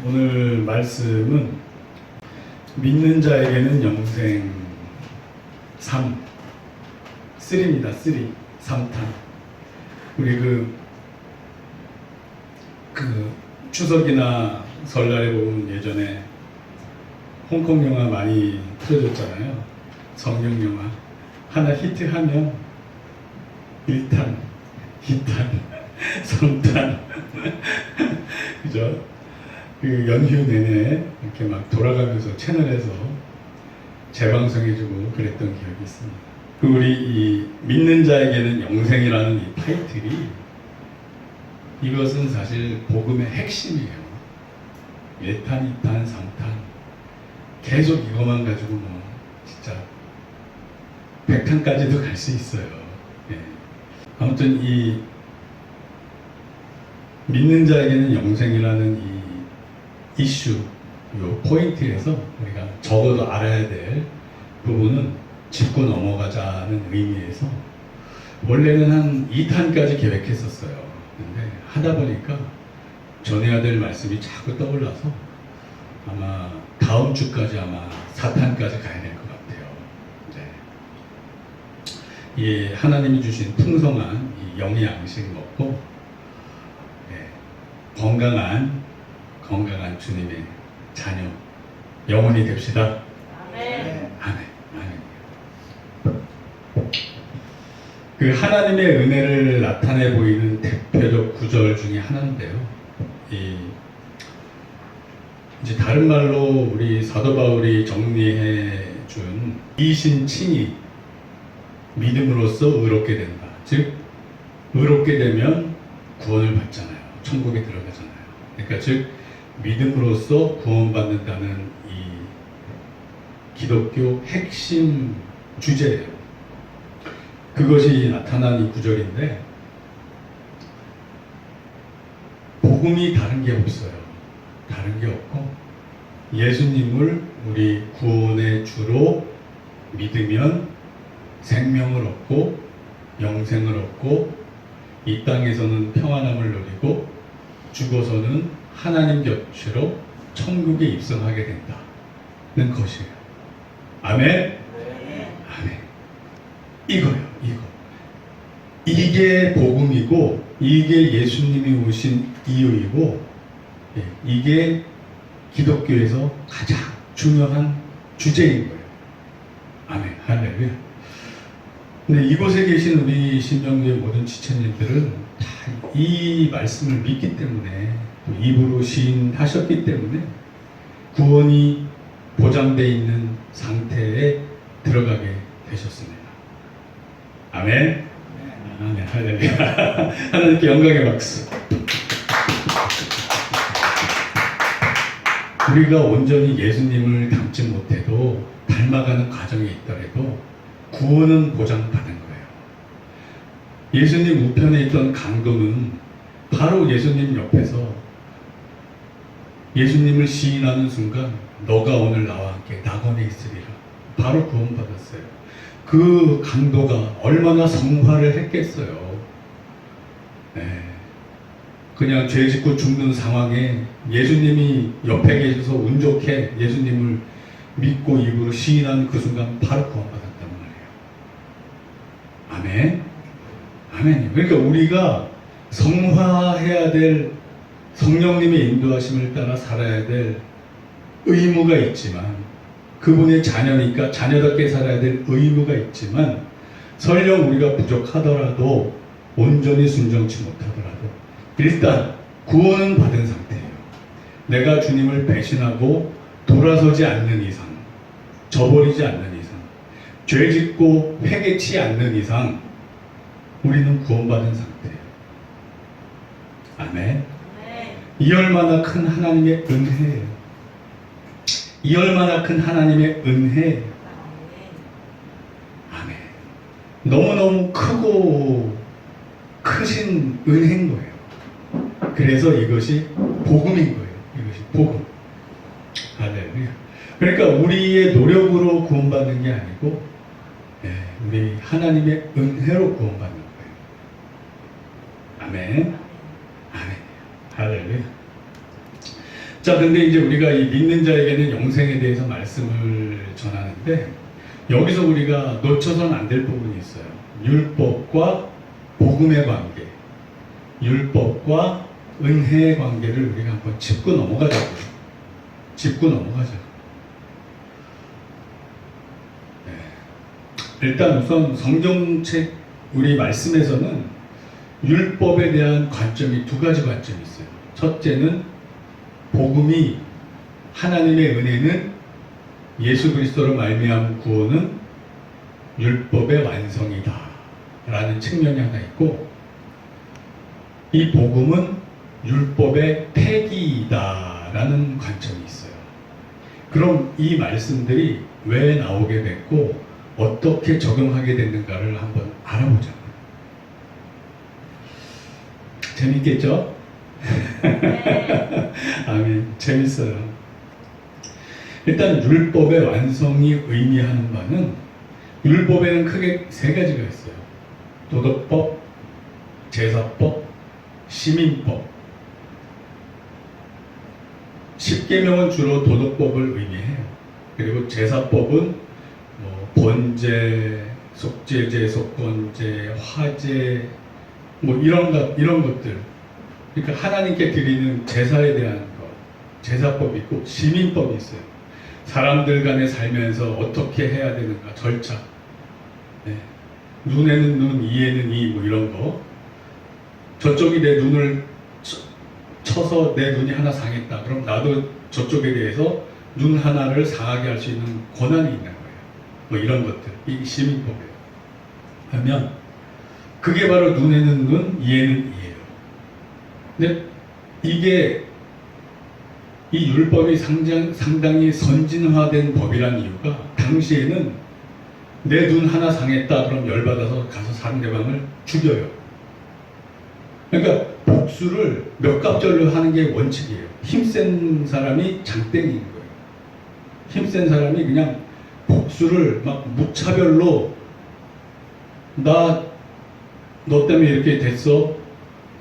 오늘 말씀은 믿는 자에게는 영생 3입니다. 3탄. 우리 추석이나 설날에 보면 예전에 홍콩 영화 많이 틀어줬잖아요. 성령 영화. 하나 히트하면 1탄, 2탄, 3탄. 그죠? 그 연휴 내내 이렇게 막 돌아가면서 채널에서 재방송해주고 그랬던 기억이 있습니다. 우리 이 믿는 자에게는 영생이라는 이 타이틀이 이것은 사실 복음의 핵심이에요. 1탄, 2탄, 3탄 계속 이것만 가지고 뭐 진짜 100탄까지도 갈 수 있어요. 예. 아무튼 이 믿는 자에게는 영생이라는 이 이슈, 요 포인트에서 우리가 적어도 알아야 될 부분은 짚고 넘어가자는 의미에서 원래는 한 2탄까지 계획했었어요. 근데 하다 보니까 전해야 될 말씀이 자꾸 떠올라서 아마 다음 주까지 아마 4탄까지 가야 될 것 같아요. 네. 이 하나님이 주신 풍성한 이 영양식 먹고 건강한 주님의 자녀 영원히 됩시다. 아멘. 아멘. 그 하나님의 은혜를 나타내 보이는 대표적 구절 중에 하나인데요. 이제 다른 말로 우리 사도 바울이 정리해 준 이신칭이 믿음으로써 의롭게 된다. 즉 의롭게 되면 구원을 받잖아요. 천국에 들어가잖아요. 그러니까 즉 믿음으로써 구원받는다는 이 기독교 핵심 주제예요. 그것이 나타난 이 구절인데 복음이 다른 게 없어요. 다른 게 없고 예수님을 우리 구원의 주로 믿으면 생명을 얻고 영생을 얻고 이 땅에서는 평안함을 누리고 죽어서는 하나님 곁으로 천국에 입성하게 된다는 것이에요. 아멘? 아멘. 이거요, 이거. 이게 복음이고, 이게 예수님이 오신 이유이고, 이게 기독교에서 가장 중요한 주제인 거예요. 아멘. 할렐루야. 근데 이곳에 계신 우리 신정교회 모든 지체님들은 다 이 말씀을 믿기 때문에 또 입으로 시인하셨기 때문에 구원이 보장되어 있는 상태에 들어가게 되셨습니다. 아멘. 아멘. 할렐루야. 하나님께 영광의 박수. 우리가 온전히 예수님을 닮지 못해도 닮아가는 과정에 있더라도 구원은 보장받은 거예요. 예수님 우편에 있던 강도는 바로 예수님 옆에서 예수님을 시인하는 순간 너가 오늘 나와 함께 낙원에 있으리라. 바로 구원받았어요. 그 강도가 얼마나 성화를 했겠어요. 네. 그냥 죄 짓고 죽는 상황에 예수님이 옆에 계셔서 운 좋게 예수님을 믿고 입으로 시인한 그 순간 바로 구원받았단 말이에요. 아멘. 아멘. 그러니까 우리가 성화해야 될 성령님의 인도하심을 따라 살아야 될 의무가 있지만 그분의 자녀니까 자녀답게 살아야 될 의무가 있지만 설령 우리가 부족하더라도 온전히 순종치 못하더라도 일단 구원은 받은 상태예요. 내가 주님을 배신하고 돌아서지 않는 이상, 저버리지 않는 이상, 죄 짓고 회개치 않는 이상 우리는 구원받은 상태예요. 아멘. 이 얼마나 큰 하나님의 은혜예요. 이 얼마나 큰 하나님의 은혜예요. 아멘. 너무너무 크고 크신 은혜인 거예요. 그래서 이것이 복음인 거예요. 이것이 복음. 할렐루야. 그러니까 우리의 노력으로 구원받는 게 아니고 우리 하나님의 은혜로 구원받는 거예요. 아멘. 아멘. 할렐루야. 자, 근데 이제 우리가 이 믿는 자에게는 영생에 대해서 말씀을 전하는데 여기서 우리가 놓쳐서는 안 될 부분이 있어요. 율법과 복음의 관계, 율법과 은혜의 관계를 우리가 한번 짚고 넘어가자고요. 짚고 넘어가자. 네. 일단 우선 성경책 우리 말씀에서는 율법에 대한 관점이 두 가지 관점이 있어요. 첫째는 복음이 하나님의 은혜는 예수 그리스도로 말미암은 구원은 율법의 완성이다 라는 측면이 하나 있고, 이 복음은 율법의 폐기이다 라는 관점이 있어요. 그럼 이 말씀들이 왜 나오게 됐고 어떻게 적용하게 됐는가를 한번 알아보자고요. 재밌겠죠? 아멘. 재밌어요. 일단 율법의 완성이 의미하는 바는, 율법에는 크게 세 가지가 있어요. 도덕법, 제사법, 시민법. 십계명은 주로 도덕법을 의미해요. 그리고 제사법은 뭐 번제, 속죄제, 속건제, 화제, 뭐 이런 것들. 그러니까 하나님께 드리는 제사에 대한 것, 제사법이 있고 시민법이 있어요. 사람들 간에 살면서 어떻게 해야 되는가, 절차. 네. 눈에는 눈, 이에는 이, 뭐 이런 거. 저쪽이 내 눈을 쳐서 내 눈이 하나 상했다. 그럼 나도 저쪽에 대해서 눈 하나를 상하게 할 수 있는 권한이 있는 거예요. 뭐 이런 것들. 이게 시민법이에요. 그러면 그게 바로 눈에는 눈, 이에는 이예요. 근데 이게 이 율법이 상당히 선진화된 법이란 이유가, 당시에는 내 눈 하나 상했다 그럼 열받아서 가서 상대방을 죽여요. 그러니까 복수를 몇 갑절로 하는 게 원칙이에요. 힘센 사람이 장땡인 거예요. 힘센 사람이 그냥 복수를 막 무차별로, 너 때문에 이렇게 됐어,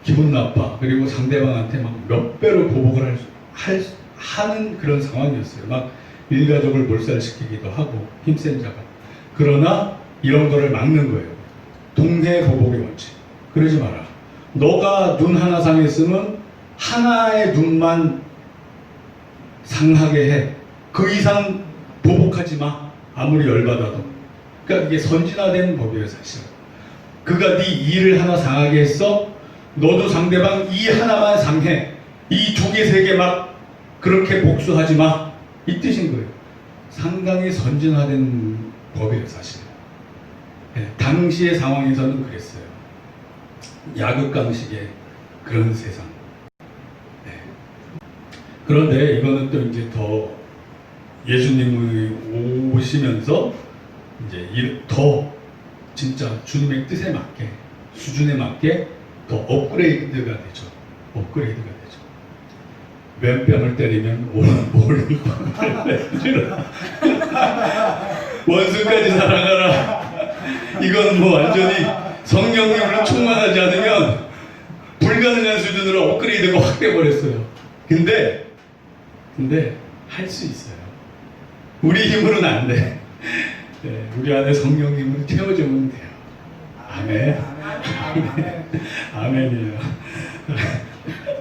기분 나빠. 그리고 상대방한테 막 몇 배로 보복을 하는 그런 상황이었어요. 막 일가족을 몰살시키기도 하고, 힘센 자가. 그러나 이런 거를 막는 거예요. 동해보복의 원칙. 그러지 마라. 너가 눈 하나 상했으면 하나의 눈만 상하게 해. 그 이상 보복하지 마. 아무리 열받아도. 그러니까 이게 선진화된 법이에요, 사실. 그가 네 이를 하나 상하게 했어. 너도 상대방 이 하나만 상해. 이 두 개, 세 개 막 그렇게 복수하지 마. 이 뜻인 거예요. 상당히 선진화된 법이에요, 사실. 네, 당시의 상황에서는 그랬어요. 약육강식의 그런 세상. 네. 그런데 이거는 또 이제 더 예수님이 오시면서 이제 더 진짜 주님의 뜻에 맞게, 수준에 맞게 더 업그레이드가 되죠. 업그레이드가 되죠. 왼뺨을 때리면 오른뺨을 원수까지 사랑하라. 이건 뭐 완전히 성령님으로 충만하지 않으면 불가능한 수준으로 업그레이드가 확 돼버렸어요. 근데 할 수 있어요. 우리 힘으로는 안 돼. 네, 우리 안에 성령님으로 채워주면 돼요. 아멘. 아멘. 아멘이에요.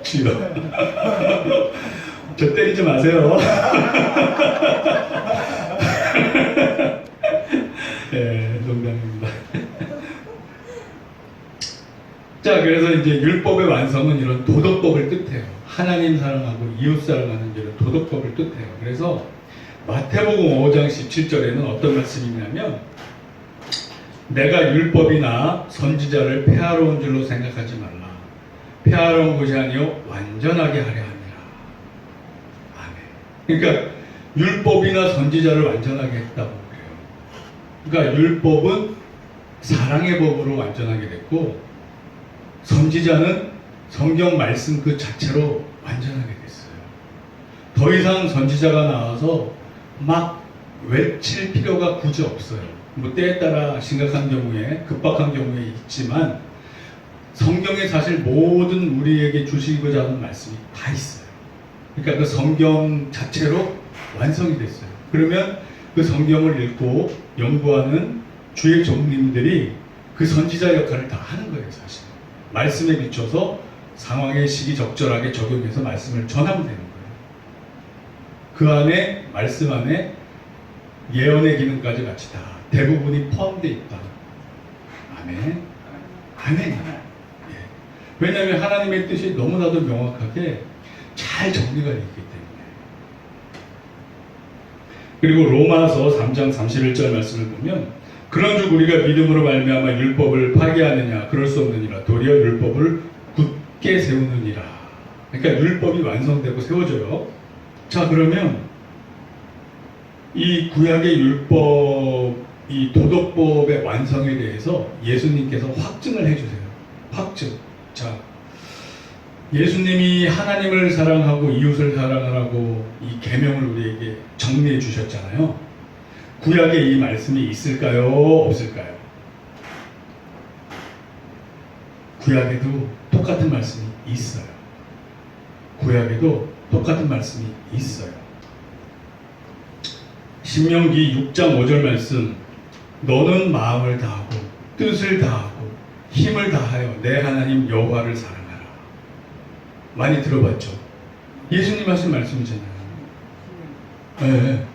주여. 저 때리지 마세요. 네, 농담입니다. 자, 그래서 이제 율법의 완성은 이런 도덕법을 뜻해요. 하나님 사랑하고 이웃 사랑하는 이런 도덕법을 뜻해요. 그래서 마태복음 5장 17절에는 어떤 말씀이냐면, 내가 율법이나 선지자를 폐하러 온 줄로 생각하지 말라. 폐하러 온 것이 아니요 완전하게 하려 함이라. 아멘. 그러니까 율법이나 선지자를 완전하게 했다고 그래요. 그러니까 율법은 사랑의 법으로 완전하게 됐고, 선지자는 성경 말씀 그 자체로 완전하게 됐어요. 더 이상 선지자가 나와서 막 외칠 필요가 굳이 없어요. 뭐 때에 따라 심각한 경우에, 급박한 경우에 있지만 성경에 사실 모든 우리에게 주시고자 하는 말씀이 다 있어요. 그러니까 그 성경 자체로 완성이 됐어요. 그러면 그 성경을 읽고 연구하는 주의 종님들이 그 선지자 역할을 다 하는 거예요, 사실. 말씀에 비춰서 상황에 시기적절하게 적용해서 말씀을 전하면 되는 거예요. 그 안에, 말씀 안에 예언의 기능까지 같이 다 대부분이 포함되어 있다. 아멘. 아멘. 예. 왜냐하면 하나님의 뜻이 너무나도 명확하게 잘 정리가 되어 있기 때문에. 그리고 로마서 3장 31절 말씀을 보면 그런즉 우리가 믿음으로 말미암아 율법을 파괴하느냐 그럴 수 없느니라 도리어 율법을 굳게 세우느니라. 그러니까 율법이 완성되고 세워져요. 자, 그러면 이 구약의 율법, 이 도덕법의 완성에 대해서 예수님께서 확증을 해주세요. 확증. 자, 예수님이 하나님을 사랑하고 이웃을 사랑하라고 이 계명을 우리에게 정리해 주셨잖아요. 구약에 이 말씀이 있을까요? 없을까요? 구약에도 똑같은 말씀이 있어요. 구약에도 똑같은 말씀이 있어요. 신명기 6장 5절 말씀, 너는 마음을 다하고 뜻을 다하고 힘을 다하여 내 하나님 여호와를 사랑하라. 많이 들어봤죠? 예수님 하신 말씀이잖아요. 네.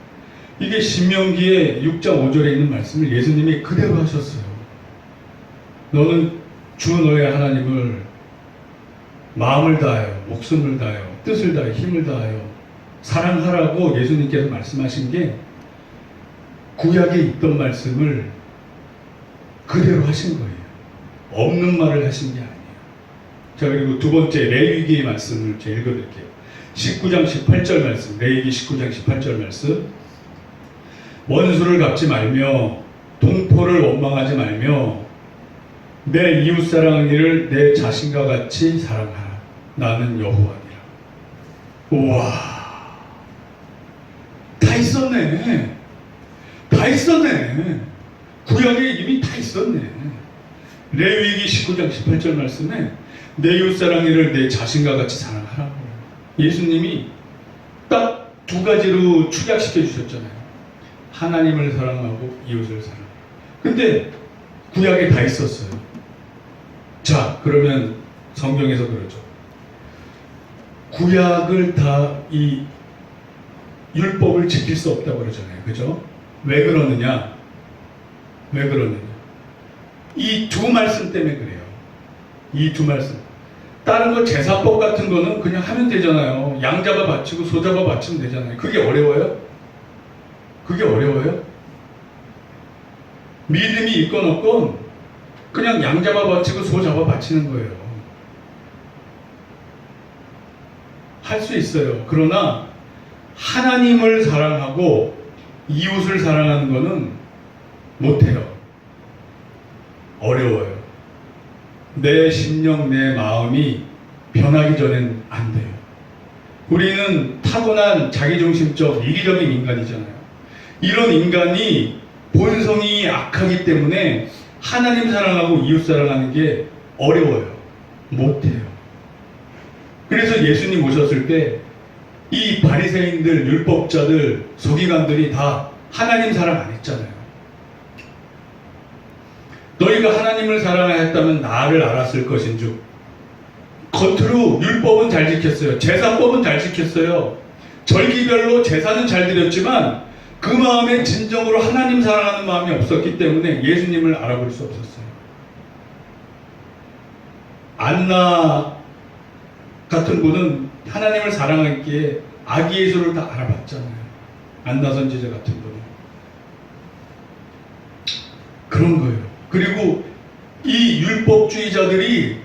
이게 신명기의 6장 5절에 있는 말씀을 예수님이 그대로 하셨어요. 너는 주 너의 하나님을 마음을 다하여 목숨을 다하여 뜻을 다하여 힘을 다하여 사랑하라고 예수님께서 말씀하신 게 구약에 있던 말씀을 그대로 하신 거예요. 없는 말을 하신 게 아니에요. 자, 그리고 두 번째 레위기의 말씀을 제가 읽어드릴게요. 19장 18절 말씀, 레위기 19장 18절 말씀. 원수를 갚지 말며 동포를 원망하지 말며 내 이웃 사랑하는 이를 내 자신과 같이 사랑하라. 나는 여호와니라. 우와, 다 있었네. 다 있었네. 구약에 이미 다 있었네. 레위기 19장 18절 말씀에 내 이웃 사랑하는 이를 내 자신과 같이 사랑하라고 예수님이 딱 두 가지로 축약시켜 주셨잖아요. 하나님을 사랑하고 이웃을 사랑하고. 근데 구약에 다 있었어요. 자, 그러면 성경에서 그러죠. 구약을 다 이 율법을 지킬 수 없다고 그러잖아요. 그죠? 왜 그러느냐? 왜 그러느냐? 이 두 말씀 때문에 그래요. 이 두 말씀. 다른 거 제사법 같은 거는 그냥 하면 되잖아요. 양 잡아 바치고 소 잡아 바치면 되잖아요. 그게 어려워요? 그게 어려워요? 믿음이 있건 없건 그냥 양 잡아 바치고 소 잡아 바치는 거예요. 할 수 있어요. 그러나 하나님을 사랑하고 이웃을 사랑하는 거는 못해요. 어려워요. 내 심령, 내 마음이 변하기 전엔 안 돼요. 우리는 타고난 자기중심적 이기적인 인간이잖아요. 이런 인간이 본성이 악하기 때문에 하나님 사랑하고 이웃 사랑하는 게 어려워요. 못해요. 그래서 예수님 오셨을 때 이 바리새인들, 율법자들, 서기관들이 다 하나님 사랑 안 했잖아요. 너희가 하나님을 사랑하였다면 나를 알았을 것인즉. 겉으로 율법은 잘 지켰어요. 제사법은 잘 지켰어요. 절기별로 제사는 잘 드렸지만 그 마음에 진정으로 하나님 사랑하는 마음이 없었기 때문에 예수님을 알아볼 수 없었어요. 안나 같은 분은 하나님을 사랑하기에 아기 예수를 다 알아봤잖아요. 안나 선지자 같은 분은. 그런 거예요. 그리고 이 율법주의자들이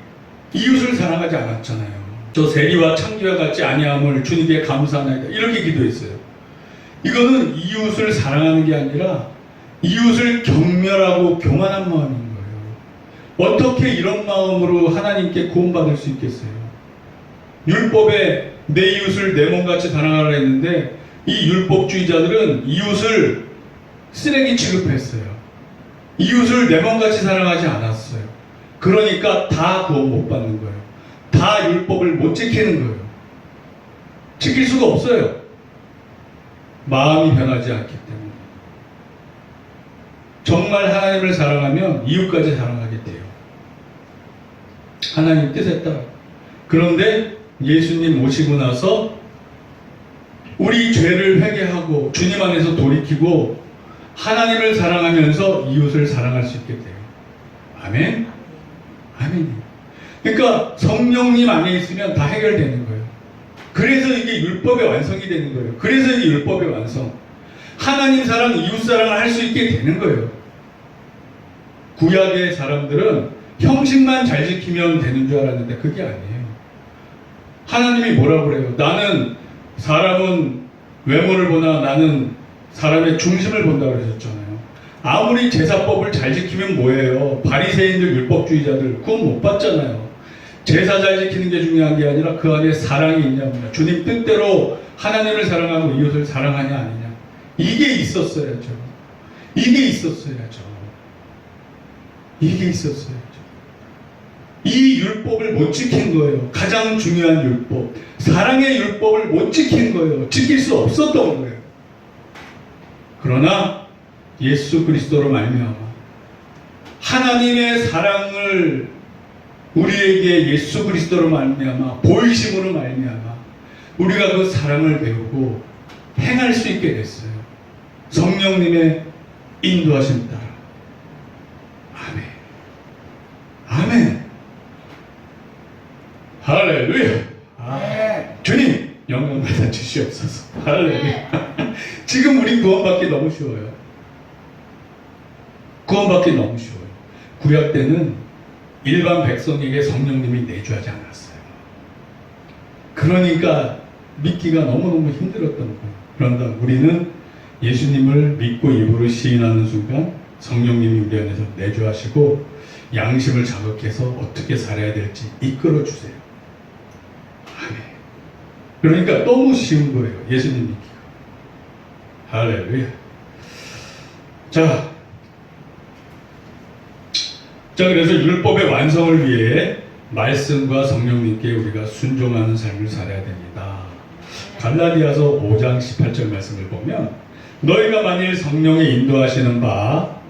이웃을 사랑하지 않았잖아요. 저 세리와 창기와 같지 아니함을 주님께 감사하나이다. 이렇게 기도했어요. 이거는 이웃을 사랑하는 게 아니라 이웃을 경멸하고 교만한 마음인 거예요. 어떻게 이런 마음으로 하나님께 구원받을 수 있겠어요? 율법에 내 이웃을 내 몸같이 사랑하라 했는데 이 율법주의자들은 이웃을 쓰레기 취급했어요. 이웃을 내 몸같이 사랑하지 않았어요. 그러니까 다 구원 못 받는 거예요. 다 율법을 못 지키는 거예요. 지킬 수가 없어요. 마음이 변하지 않기 때문에. 정말 하나님을 사랑하면 이웃까지 사랑하게 돼요. 하나님 뜻에 따라. 그런데 예수님 오시고 나서 우리 죄를 회개하고 주님 안에서 돌이키고 하나님을 사랑하면서 이웃을 사랑할 수 있게 돼요. 아멘? 아멘. 그러니까 성령님 안에 있으면 다 해결되는 거예요. 그래서 이게 율법의 완성이 되는 거예요. 그래서 이게 율법의 완성. 하나님 사랑, 이웃 사랑을 할 수 있게 되는 거예요. 구약의 사람들은 형식만 잘 지키면 되는 줄 알았는데 그게 아니에요. 하나님이 뭐라고 그래요? 나는 사람은 외모를 보나 나는 사람의 중심을 본다고 그러셨잖아요. 아무리 제사법을 잘 지키면 뭐예요? 바리새인들, 율법주의자들 그건 못 받잖아요. 제사 잘 지키는 게 중요한 게 아니라 그 안에 사랑이 있냐고요. 주님 뜻대로 하나님을 사랑하고 이웃을 사랑하냐 아니냐. 이게 있었어야죠. 이게 있었어야죠. 이게 있었어야죠. 이 율법을 못 지킨 거예요. 가장 중요한 율법. 사랑의 율법을 못 지킨 거예요. 지킬 수 없었던 거예요. 그러나 예수 그리스도로 말미암아 하나님의 사랑을 우리에게 예수 그리스도로 말미암아 보이심으로 말미암아 우리가 그 사랑을 배우고 행할 수 있게 됐어요. 성령님의 인도하심 따라. 아멘. 아멘. 할렐루야. 주님 영광 받아 주시옵소서. 할렐루야. 지금 우리 구원받기 너무 쉬워요. 구원받기 너무 쉬워요. 구약 때는 일반 백성에게 성령님이 내주하지 않았어요. 그러니까 믿기가 너무너무 힘들었던 거예요. 그런다 우리는 예수님을 믿고 입으로 시인하는 순간 성령님이 우리 안에서 내주하시고 양심을 자극해서 어떻게 살아야 될지 이끌어 주세요. 아멘. 그러니까 너무 쉬운 거예요. 예수님 믿기가. 할렐루야. 자, 그래서 율법의 완성을 위해 말씀과 성령님께 우리가 순종하는 삶을 살아야 됩니다. 갈라디아서 5장 18절 말씀을 보면 너희가 만일 성령이 인도하시는 바가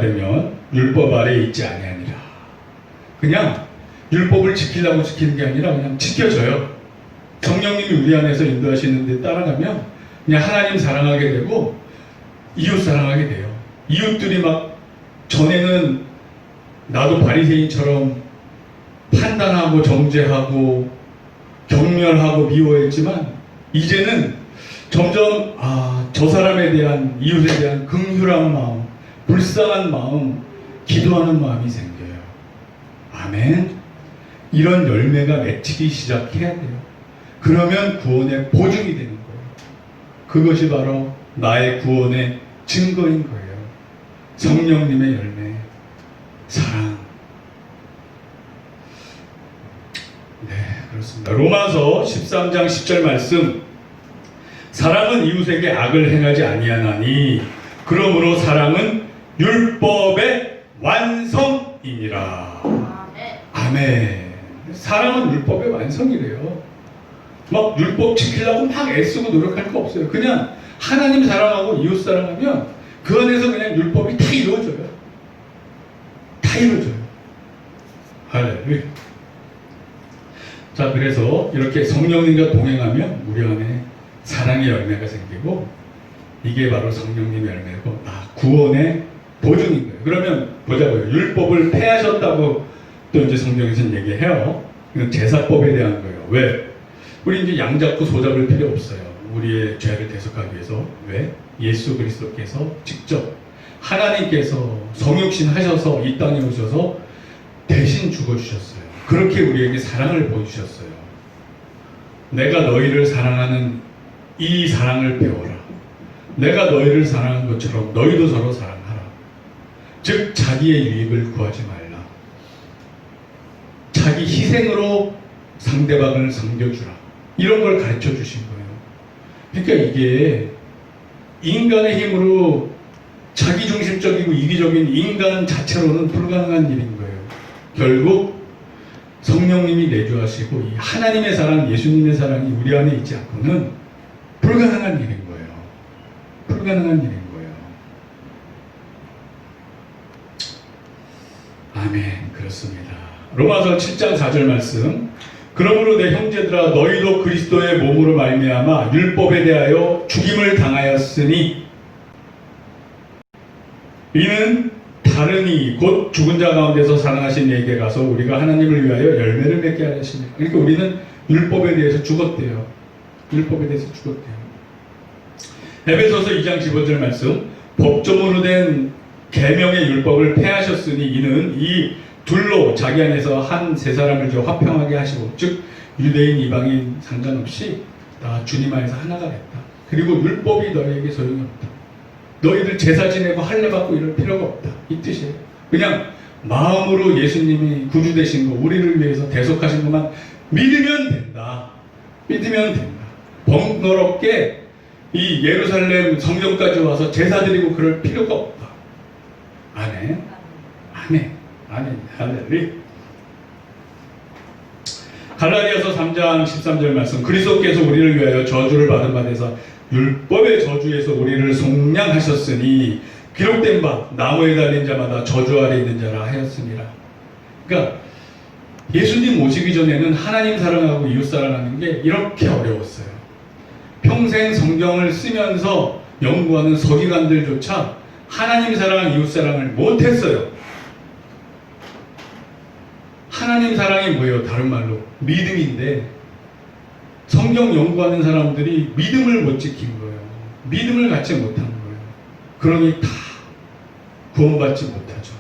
되면 율법 아래에 있지 아니하니라. 그냥 율법을 지키려고 지키는 게 아니라 그냥 지켜져요. 성령님이 우리 안에서 인도하시는데 따라가면 그냥 하나님 사랑하게 되고 이웃 사랑하게 돼요. 이웃들이 막 전에는 나도 바리새인처럼 판단하고 정죄하고 경멸하고 미워했지만 이제는 점점 저 사람에 대한 이웃에 대한 긍휼한 마음, 불쌍한 마음, 기도하는 마음이 생겨요. 아멘. 이런 열매가 맺히기 시작해야 돼요. 그러면 구원의 보증이 되는 거예요. 그것이 바로 나의 구원의 증거인 거예요. 성령님의 열매, 사랑. 네, 그렇습니다. 로마서 13장 10절 말씀. 사랑은 이웃에게 악을 행하지 아니하나니 그러므로 사랑은 율법의 완성이니라. 아멘. 사랑은 율법의 완성이래요. 막 율법 지키려고 막 애쓰고 노력할 거 없어요. 그냥 하나님 사랑하고 이웃 사랑하면 그 안에서 그냥 율법이 다 이루어져요. 다 이루어져요. 할렐루야. 자, 그래서 이렇게 성령님과 동행하면 우리 안에 사랑의 열매가 생기고 이게 바로 성령님의 열매고 구원의 보증인 거예요. 그러면 보자고요. 율법을 폐하셨다고 또 이제 성경에서는 얘기해요. 이건 제사법에 대한 거예요. 왜? 우리 이제 양 잡고 소 잡을 필요 없어요. 우리의 죄를 대속하기 위해서. 왜? 예수 그리스도께서 직접 하나님께서 성육신 하셔서 이 땅에 오셔서 대신 죽어주셨어요. 그렇게 우리에게 사랑을 보여주셨어요. 내가 너희를 사랑하는 이 사랑을 배워라. 내가 너희를 사랑한 것처럼 너희도 서로 사랑하라. 즉 자기의 유익을 구하지 말라. 자기 희생으로 상대방을 섬겨주라. 이런 걸 가르쳐 주신 거예요. 그러니까 이게 인간의 힘으로 자기중심적이고 이기적인 인간 자체로는 불가능한 일인 거예요. 결국 성령님이 내주하시고 이 하나님의 사랑, 예수님의 사랑이 우리 안에 있지 않고는 불가능한 일인 거예요. 불가능한 일인 거예요. 아멘. 그렇습니다. 로마서 7장 4절 말씀. 그러므로 내 형제들아 너희도 그리스도의 몸으로 말미암아 율법에 대하여 죽임을 당하였으니 이는 다른 이 곧 죽은 자 가운데서 살아나신 이에게 가서 우리가 하나님을 위하여 열매를 맺게 하시니. 그러니까 우리는 율법에 대해서 죽었대요. 율법에 대해서 죽었대요. 에베소서 2장 15절 말씀. 법조문으로 된 계명의 율법을 폐하셨으니 이는 이 둘로 자기 안에서 한 세 사람을 화평하게 하시고, 즉 유대인 이방인 상관없이 다 주님 안에서 하나가 됐다. 그리고 율법이 너희에게 소용이 없다. 너희들 제사 지내고 할례 받고 이럴 필요가 없다. 이 뜻이에요. 그냥 마음으로 예수님이 구주 되신 거, 우리를 위해서 대속하신 것만 믿으면 된다. 믿으면 된다. 번거롭게 이 예루살렘 성경까지 와서 제사 드리고 그럴 필요가 없다. 아멘. 아멘. 아멘. 할렐루야. 갈라디아서 3장 13절 말씀. 그리스도께서 우리를 위하여 저주를 받은 바 되사 율법의 저주에서 우리를 속량하셨으니 기록된 바 나무에 달린 자마다 저주 아래 있는 자라 하였습니다. 그러니까 예수님 오시기 전에는 하나님 사랑하고 이웃 사랑하는 게 이렇게 어려웠어요. 평생 성경을 쓰면서 연구하는 서기관들조차 하나님 사랑, 이웃 사랑을 못했어요. 하나님 사랑이 뭐예요? 다른 말로 믿음인데 성경 연구하는 사람들이 믿음을 못 지킨 거예요. 믿음을 갖지 못한 거예요. 그러니 다 구원받지 못하죠.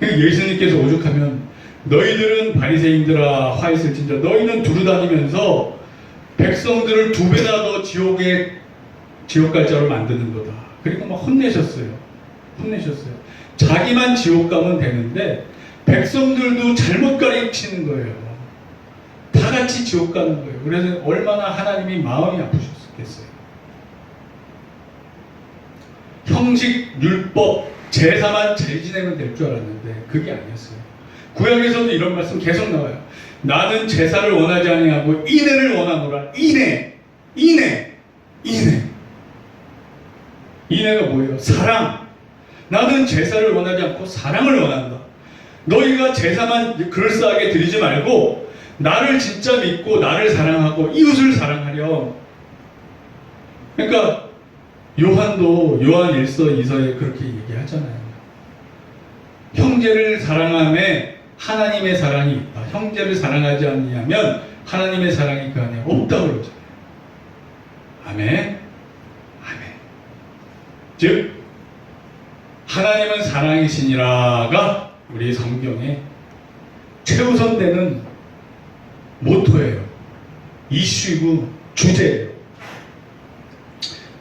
예수님께서 오죽하면 너희들은 바리새인들아 화 있을진저 너희는 두루다니면서 백성들을 두 배나 더 지옥 갈 자로 만드는 거다. 그리고 막 혼내셨어요. 자기만 지옥 가면 되는데 백성들도 잘못 가르치는 거예요. 다 같이 지옥 가는 거예요. 그래서 얼마나 하나님이 마음이 아프셨겠어요. 형식, 율법, 제사만 잘 지내면 될 줄 알았는데 그게 아니었어요. 구약에서도 이런 말씀 계속 나와요. 나는 제사를 원하지 아니하고 인애를 원하노라. 인애가 뭐예요? 사랑. 나는 제사를 원하지 않고 사랑을 원한다. 너희가 제사만 그럴싸하게 드리지 말고 나를 진짜 믿고 나를 사랑하고 이웃을 사랑하렴. 그러니까 요한도 요한 1서 2서에 그렇게 얘기하잖아요. 형제를 사랑함에 하나님의 사랑이 있다. 형제를 사랑하지 않으면 하나님의 사랑이 그 안에 없다고 그러잖아요. 아멘. 즉 하나님은 사랑이시니라가 우리 성경의 최우선되는 모토예요. 이슈이고 주제예요.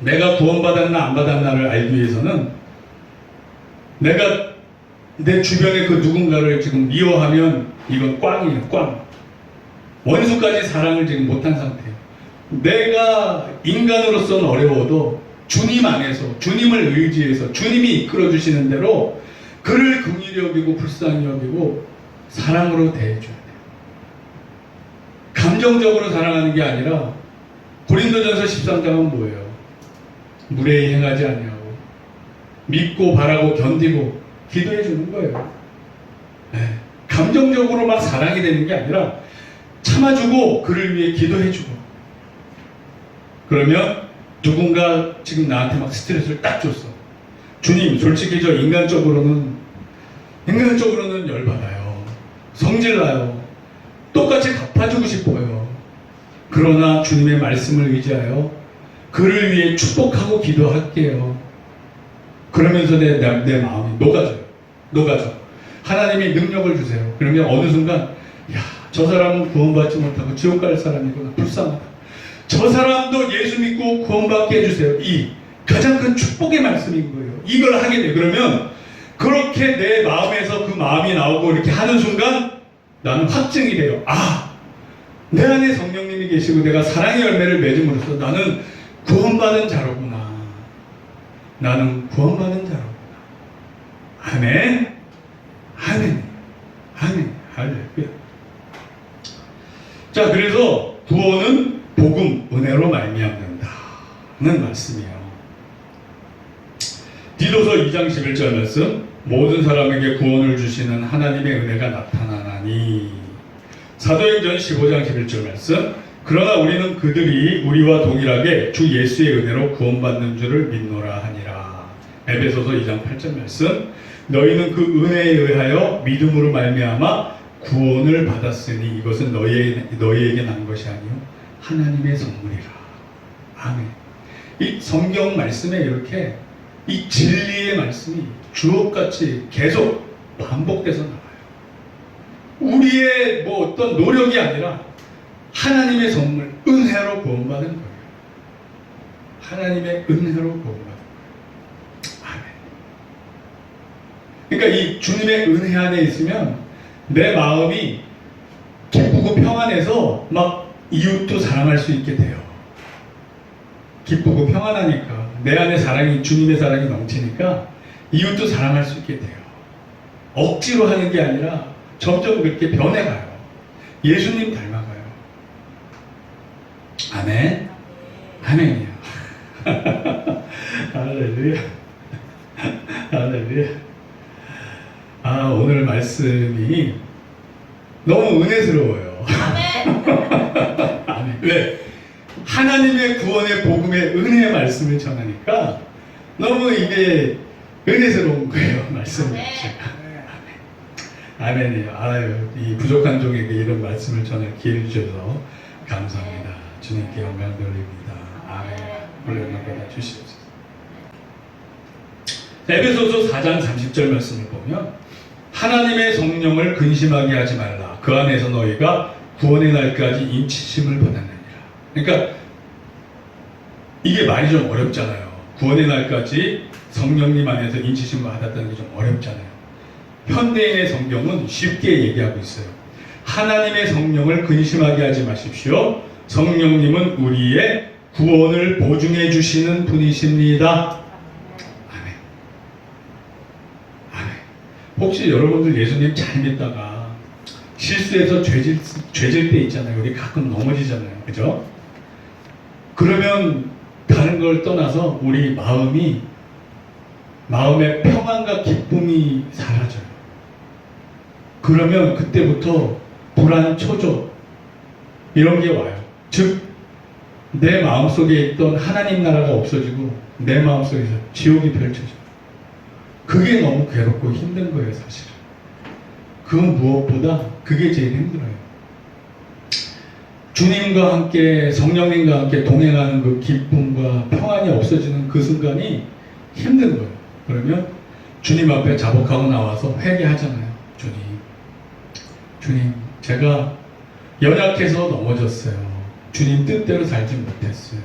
내가 구원받았나 안 받았나를 알기 위해서는 내가 내 주변에 그 누군가를 지금 미워하면 이건 꽝이에요. 꽝. 원수까지 사랑을 지금 못한 상태예요. 내가 인간으로서는 어려워도 주님 안에서 주님을 의지해서 주님이 이끌어 주시는 대로 그를 긍휼히 여기고 불쌍히 여기고 사랑으로 대해줘야 돼요. 감정적으로 사랑하는 게 아니라 고린도전서 13장은 뭐예요? 무례히 행하지 아니하고 믿고 바라고 견디고 기도해 주는 거예요. 네. 감정적으로 막 사랑이 되는 게 아니라 참아주고 그를 위해 기도해주고 그러면 누군가 지금 나한테 막 스트레스를 딱 줬어. 주님, 솔직히 저 인간적으로는 열받아요. 성질나요. 똑같이 갚아주고 싶어요. 그러나 주님의 말씀을 의지하여 그를 위해 축복하고 기도할게요. 그러면서 내 마음이 녹아져. 하나님이 능력을 주세요. 그러면 어느 순간 저 사람은 구원받지 못하고 지옥 갈 사람이구나. 불쌍하다. 저 사람도 예수 믿고 구원받게 해주세요. 이 가장 큰 축복의 말씀인 거예요. 이걸 하게 돼. 그러면 그렇게 내 마음에서 그 마음이 나오고 이렇게 하는 순간 나는 확증이 돼요. 내 안에 성령님이 계시고 내가 사랑의 열매를 맺음으로써 나는 구원받은 자로구나. 아멘. 할렐루야. 자, 그래서 구원은 복음, 은혜로 말미암는다는 말씀이에요. 디도서 2장 11절 말씀, 모든 사람에게 구원을 주시는 하나님의 은혜가 나타나나니. 사도행전 15장 11절 말씀, 그러나 우리는 그들이 우리와 동일하게 주 예수의 은혜로 구원받는 줄을 믿노라 하니라. 에베소서 2장 8절 말씀, 너희는 그 은혜에 의하여 믿음으로 말미암아 구원을 받았으니 이것은 너희에게 난 것이 아니요 하나님의 선물이라. 아멘. 이 성경 말씀에 이렇게 이 진리의 말씀이 주옥같이 계속 반복돼서 나와요. 우리의 뭐 어떤 노력이 아니라 하나님의 선물, 은혜로 구원받은 거예요. 하나님의 은혜로 구원받은 거예요. 아멘. 그러니까 이 주님의 은혜 안에 있으면 내 마음이 기쁘고 평안해서 막 이웃도 사랑할 수 있게 돼요. 기쁘고 평안하니까 내 안에 사랑이, 주님의 사랑이 넘치니까 이웃도 사랑할 수 있게 돼요. 억지로 하는 게 아니라 점점 그렇게 변해가요. 예수님 닮아가요. 아멘. 아멘이요. 할렐루야. 할렐루야. 아, 오늘 말씀이 너무 은혜스러워요. 아멘. 아멘. 왜? 하나님의 구원의 복음의 은혜의 말씀을 전하니까 너무 이게 은혜스러운 거예요. 말씀을. 아멘이요. 아유, 이 부족한 종에게 이런 말씀을 전할 기회를 주셔서 감사합니다. 주님께 영광 돌립니다. 아멘. 물론 받아 주시옵소서. 에베소서 4장 30절 말씀을 보면 하나님의 성령을 근심하게 하지 말라. 그 안에서 너희가 구원의 날까지 인치심을 받았느니라. 그러니까 이게 말이 좀 어렵잖아요. 구원의 날까지 성령님 안에서 인치심을 받았다는 게 좀 어렵잖아요. 현대인의 성경은 쉽게 얘기하고 있어요. 하나님의 성령을 근심하게 하지 마십시오. 성령님은 우리의 구원을 보증해 주시는 분이십니다. 아멘. 아멘. 혹시 여러분들 예수님 잘 믿다가 실수해서 죄질 때 있잖아요. 우리 가끔 넘어지잖아요. 그죠? 그러면 다른 걸 떠나서 우리 마음의 평안과 기쁨이 사라져요. 그러면 그때부터 불안, 초조 이런 게 와요. 즉, 내 마음속에 있던 하나님 나라가 없어지고 내 마음속에서 지옥이 펼쳐져요. 그게 너무 괴롭고 힘든 거예요, 사실은. 그 무엇보다 그게 제일 힘들어요. 주님과 함께, 성령님과 함께 동행하는 그 기쁨과 평안이 없어지는 그 순간이 힘든 거예요. 그러면 주님 앞에 자복하고 나와서 회개하잖아요. 주님, 제가 연약해서 넘어졌어요. 주님 뜻대로 살지 못했어요.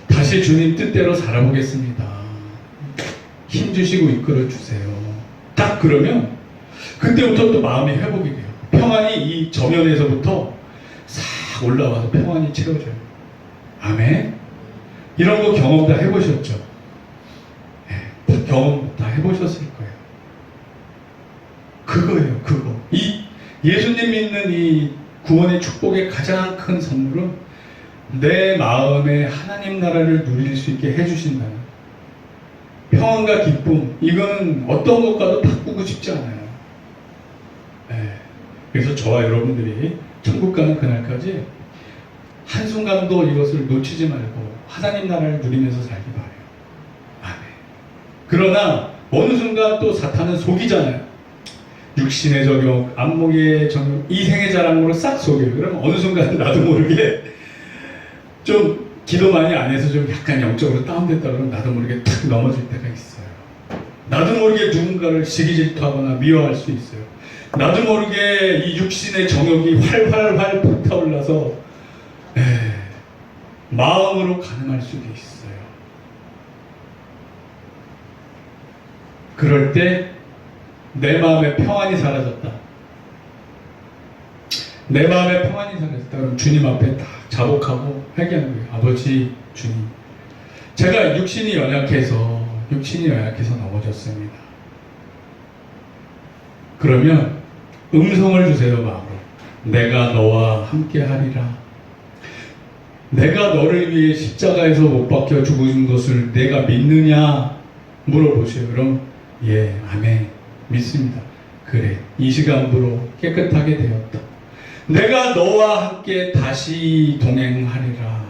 다시 주님 뜻대로 살아보겠습니다. 힘주시고 이끌어 주세요. 딱 그러면 그때부터 또 마음이 회복이 돼요. 평안이 이 저면에서부터 싹 올라와서 평안이 채워져요. 아멘. 이런 거 경험 다 해보셨죠? 네, 경험 다 해보셨을 거예요. 그거예요, 그거. 이 예수님 믿는 이 구원의 축복의 가장 큰 선물은 내 마음에 하나님 나라를 누릴 수 있게 해주신다는 평안과 기쁨. 이거는 어떤 것과도 바꾸고 싶지 않아요. 네. 그래서 저와 여러분들이 천국 가는 그날까지 한순간도 이것을 놓치지 말고 하나님 나라를 누리면서 살기 바라요. 아멘. 그러나 어느 순간 또 사탄은 속이잖아요. 육신의 적용, 안목의 적용, 이생의 자랑으로 싹 속여요. 그러면 어느 순간 나도 모르게 좀 기도 많이 안 해서 좀 약간 영적으로 다운됐다 그러면 나도 모르게 탁 넘어질 때가 있어요. 나도 모르게 누군가를 시기 질투하거나 미워할 수 있어요. 나도 모르게 이 육신의 정욕이 활활활 불타올라서 마음으로 가늠할 수도 있어요. 그럴 때 내 마음의 평안이 사라졌다. 내 마음의 평안이 사라졌다. 그럼 주님 앞에 딱 자복하고 회개하는 거예요. 아버지, 주님, 제가 육신이 연약해서 넘어졌습니다. 그러면 음성을 주세요. 내가 너와 함께 하리라. 내가 너를 위해 십자가에서 못 박혀 죽은 것을 내가 믿느냐 물어보세요. 그럼 예, 아멘, 믿습니다. 그래, 이 시간부로 깨끗하게 되었다. 내가 너와 함께 다시 동행하리라.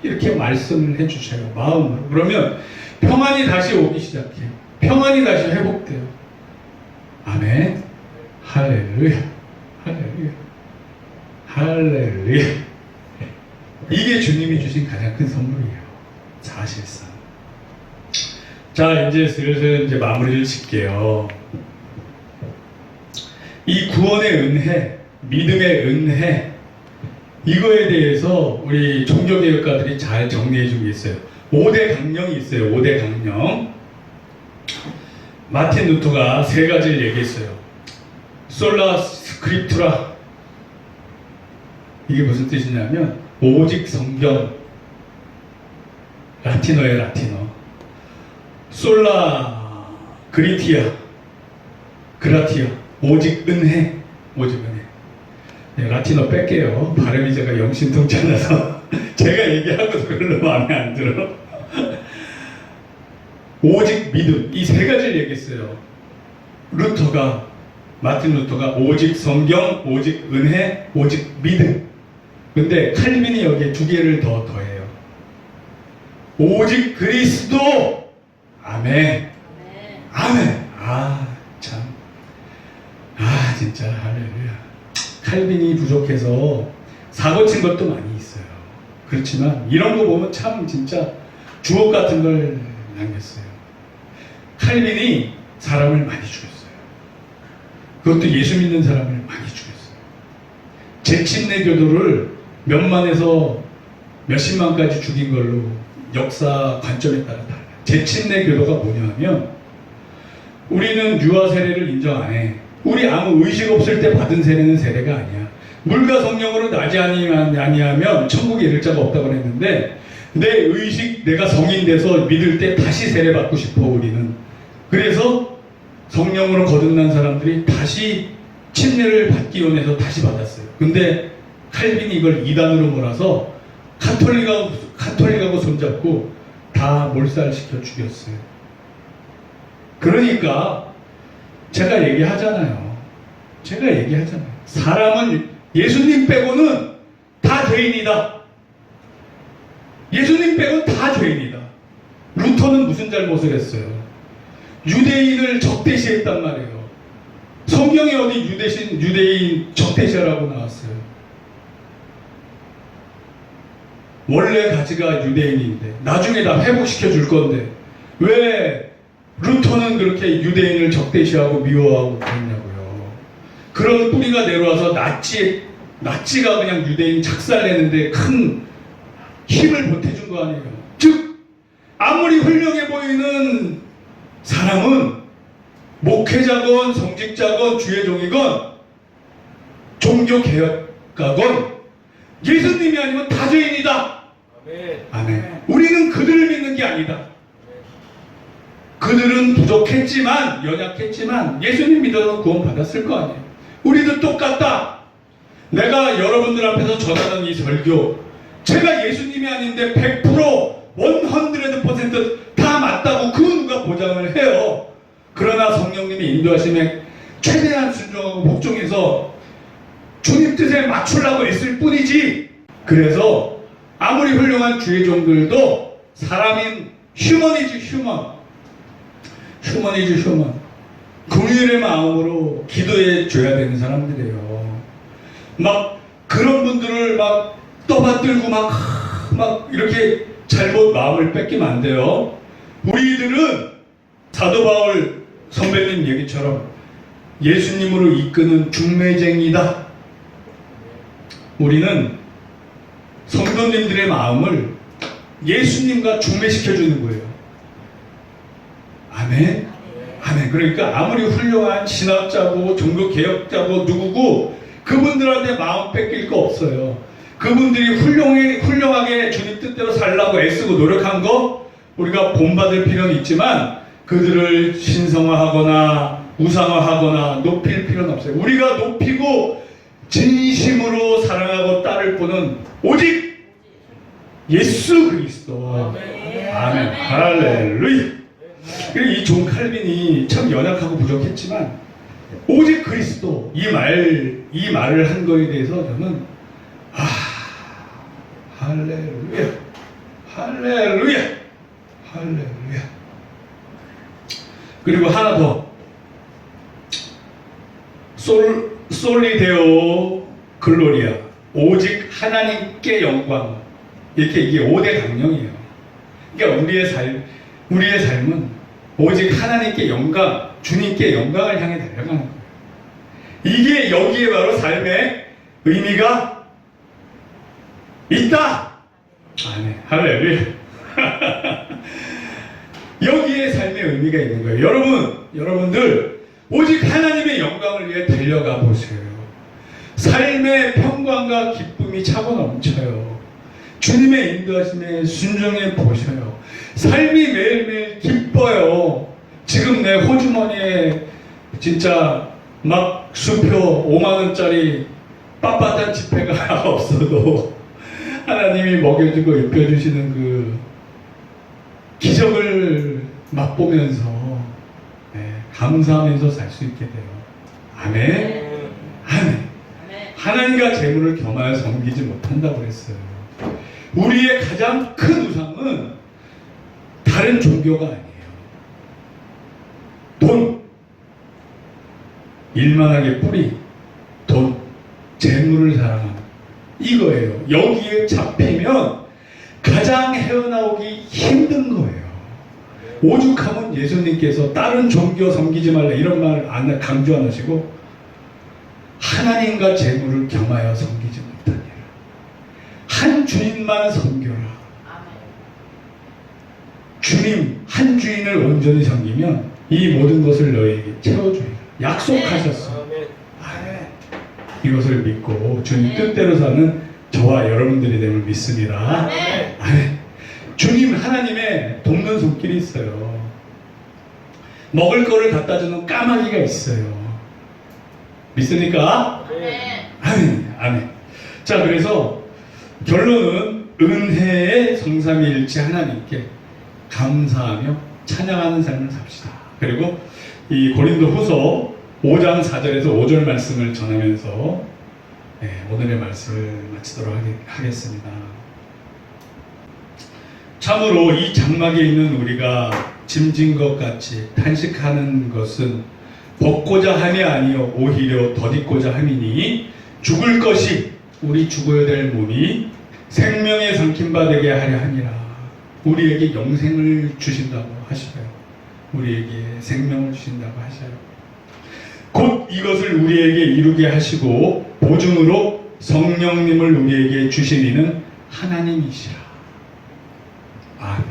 이렇게 말씀을 해주세요. 마음으로. 그러면 평안이 다시 오기 시작해요. 평안이 다시 회복돼요. 아멘. 할렐루야. 할렐루야. 할렐루야. 이게 주님이 주신 가장 큰 선물이에요. 사실상. 자, 이제 슬슬 이제 마무리를 짓게요. 이 구원의 은혜, 믿음의 은혜, 이거에 대해서 우리 종교개혁가들이 잘 정리해 준 게 있어요. 5대 강령이 있어요. 5대 강령. 마틴 루터가 세 가지를 얘기했어요. 솔라 스크립투라. 이게 무슨 뜻이냐면 오직 성경. 라틴어예요, 라틴어. 솔라 그리티아, 그라티아. 오직 은혜. 오직 은혜. 네, 라틴어 뺄게요. 발음이 제가 영신통치 않아서 제가 얘기하고도 별로 마음에 안 들어. 오직 믿음. 이 세 가지를 얘기했어요. 마틴 루터가 오직 성경, 오직 은혜, 오직 믿음. 근데 칼빈이 여기에 두 개를 더 더해요. 오직 그리스도. 아멘. 아멘. 아, 참. 아, 진짜 할렐루야. 칼빈이 부족해서 사고 친 것도 많이 있어요. 그렇지만 이런 거 보면 참 진짜 주옥 같은 걸 남겼어요. 칼빈이 사람을 많이 죽였어요. 그것도 예수 믿는 사람을 많이 죽였어요. 제침내 교도를 몇만에서 몇십만까지 죽인 걸로 역사 관점에 따라 달라요. 제침내 교도가 뭐냐면 우리는 유아 세례를 인정 안 해. 우리 아무 의식 없을 때 받은 세례는 세례가 아니야. 물과 성령으로 나지 아니하면 천국에 이를 자가 없다고 그랬는데 내 의식, 내가 성인 돼서 믿을 때 다시 세례 받고 싶어 우리는. 그래서 성령으로 거듭난 사람들이 다시 침례를 받기 원해서 다시 받았어요. 근데 칼빈이 이걸 이단으로 몰아서 카톨릭하고 손잡고 다 몰살시켜 죽였어요. 그러니까 제가 얘기하잖아요. 사람은 예수님 빼고는 다 죄인이다. 예수님 빼고는 다 죄인이다. 루터는 무슨 잘못을 했어요? 유대인을 적대시했단 말이에요. 성경에 어디 유대인 적대시하라고 나왔어요? 원래 가지가 유대인인데 나중에 다 회복시켜 줄 건데 왜 루터는 그렇게 유대인을 적대시하고 미워하고 그랬냐고요. 그런 뿌리가 내려와서 나치가 그냥 유대인 착살내는데 큰 힘을 보태준 거 아니에요. 즉 아무리 훌륭해 보이는 사람은 목회자건 성직자건 주의 종이건 종교개혁가건 예수님이 아니면 다 죄인이다. 아멘. 우리는 그들을 믿는 게 아니다. 그들은 부족했지만, 연약했지만 예수님 믿어서 구원받았을 거 아니에요. 우리도 똑같다. 내가 여러분들 앞에서 전하는 이 설교, 제가 예수님이 아닌데 100%다 맞다고 그 누가 보장을 해요. 그러나 성령님이 인도하심에 최대한 순종하고 복종해서 주님 뜻에 맞추려고 애쓸 뿐이지. 그래서 아무리 훌륭한 주의 종들도 사람인 휴먼 긍휼의 마음으로 기도해 줘야 되는 사람들이에요. 막 그런 분들을 막 떠받들고 막 이렇게 잘못 마음을 뺏기면 안 돼요. 우리들은 사도 바울 선배님 얘기처럼 예수님으로 이끄는 중매쟁이다. 우리는 성도님들의 마음을 예수님과 중매시켜주는 거예요. 아멘. 아멘. 그러니까 아무리 훌륭한 신학자고 종교개혁자고 누구고 그분들한테 마음 뺏길 거 없어요. 그분들이 훌륭하게 주님 뜻대로 살라고 애쓰고 노력한 거 우리가 본받을 필요는 있지만 그들을 신성화하거나 우상화하거나 높일 필요는 없어요. 우리가 높이고 진심으로 사랑하고 따를 분은 오직 예수 그리스도. 아멘. 할렐루야. 이 존 칼빈이 참 연약하고 부족했지만 오직 그리스도 이 말을 한 거에 대해서 저는 할렐루야, 할렐루야, 할렐루야. 그리고 하나 더, 솔리데오 글로리아, 오직 하나님께 영광. 이게 5대 강령이에요. 그러니까 우리의 삶은 오직 하나님께 영광, 주님께 영광을 향해 달려가는 거예요. 이게 여기에 바로 삶의 의미가 있다. 아멘. 할렐루야. 여기에 삶의 의미가 있는 거예요. 여러분들 오직 하나님의 영광을 위해 달려가 보세요. 삶의 평강과 기쁨이 차고 넘쳐요. 주님의 인도하심에 순종해 보셔요. 삶이 매일매일 기뻐요. 지금 내 호주머니에 진짜 막 수표 5만원짜리 빳빳한 지폐가 없어도 하나님이 먹여주고 입혀주시는 그 기적을 맛보면서 감사하면서 살 수 있게 돼요. 아멘. 아멘. 하나님과 재물을 겸하여 섬기지 못한다고 그랬어요. 우리의 가장 큰 우상은 다른 종교가 아니에요. 돈, 일만하게 뿌리, 돈, 재물을 사랑하는 이거예요. 여기에 잡히면 가장 헤어나오기 힘든 거예요. 오죽하면 예수님께서 다른 종교 섬기지 말라 이런 말을 강조 안 하시고 하나님과 재물을 겸하여 섬기지 못하니라. 한 주님만 섬겨라. 주님 한 주인을 온전히 섬기면 이 모든 것을 너에게 채워주리라. 약속하셨어. 이것을 믿고 주님 뜻대로 사는 저와 여러분들이 됨을 믿습니다. 아멘. 주님 하나님의 돕는 손길이 있어요. 먹을 거를 갖다 주는 까마귀가 있어요. 믿습니까? 아멘. 아멘. 자, 그래서 결론은 은혜의 성삼위일체 하나님께 감사하며 찬양하는 삶을 삽시다. 그리고 이 고린도후서 5장 4절에서 5절 말씀을 전하면서 오늘의 말씀을 마치도록 하겠습니다. 참으로 이 장막에 있는 우리가 짐진 것 같이 탄식하는 것은 벗고자 함이 아니요 오히려 덧입고자 함이니 죽을 것이 우리 죽어야 될 몸이 생명에 삼킴받게 하려 함이라. 우리에게 영생을 주신다고 하셔요. 우리에게 생명을 주신다고 하셔요. 곧 이것을 우리에게 이루게 하시고 보증으로 성령님을 우리에게 주신 이는 하나님이시라. 아멘.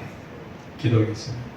기도하겠습니다.